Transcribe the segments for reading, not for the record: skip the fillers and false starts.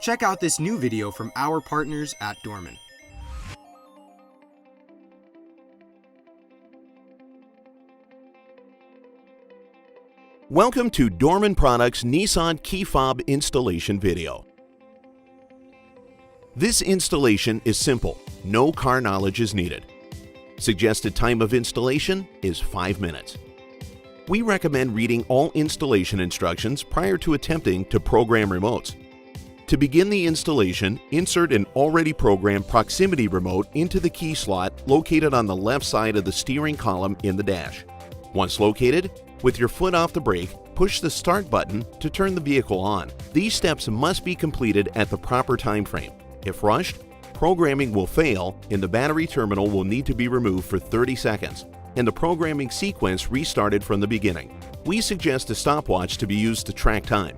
Check out this new video from our partners at Dorman. Welcome to Dorman Products Nissan Key Fob installation video. This installation is simple. No car knowledge is needed. Suggested time of installation is 5 minutes. We recommend reading all installation instructions prior to attempting to program remotes. To begin the installation, insert an already programmed proximity remote into the key slot located on the left side of the steering column in the dash. Once located, with your foot off the brake, push the start button to turn the vehicle on. These steps must be completed at the proper time frame. If rushed, programming will fail and the battery terminal will need to be removed for 30 seconds and the programming sequence restarted from the beginning. We suggest a stopwatch to be used to track time.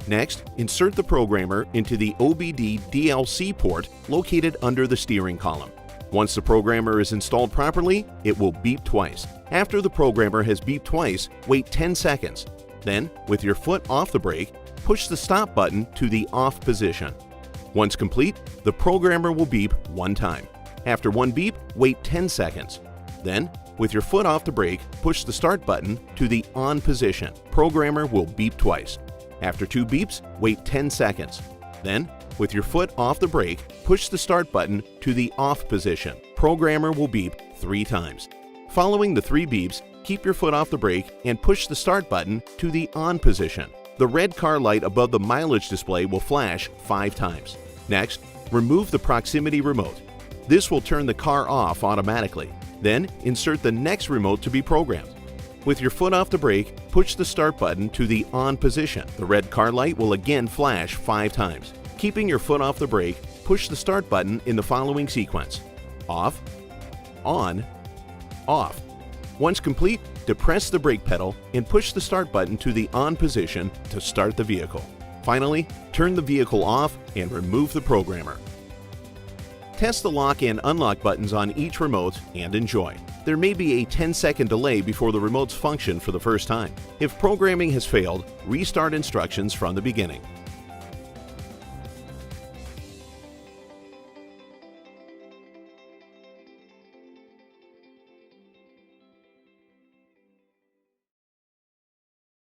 Next, insert the programmer into the OBD DLC port located under the steering column. Once the programmer is installed properly, it will beep twice. After the programmer has beeped twice, wait 10 seconds. Then, with your foot off the brake, push the stop button to the off position. Once complete, the programmer will beep one time. After one beep, wait 10 seconds. Then, with your foot off the brake, push the start button to the on position. Programmer will beep twice. After 2 beeps, wait 10 seconds. Then, with your foot off the brake, push the start button to the off position. Programmer will beep 3 times. Following the 3 beeps, keep your foot off the brake and push the start button to the on position. The red car light above the mileage display will flash 5 times. Next, remove the proximity remote. This will turn the car off automatically. Then, insert the next remote to be programmed. With your foot off the brake, push the start button to the on position. The red car light will again flash 5 times. Keeping your foot off the brake, push the start button in the following sequence: off, on, off. Once complete, depress the brake pedal and push the start button to the on position to start the vehicle. Finally, turn the vehicle off and remove the programmer. Test the lock and unlock buttons on each remote and enjoy. There may be a 10-second delay before the remotes function for the first time. If programming has failed, restart instructions from the beginning.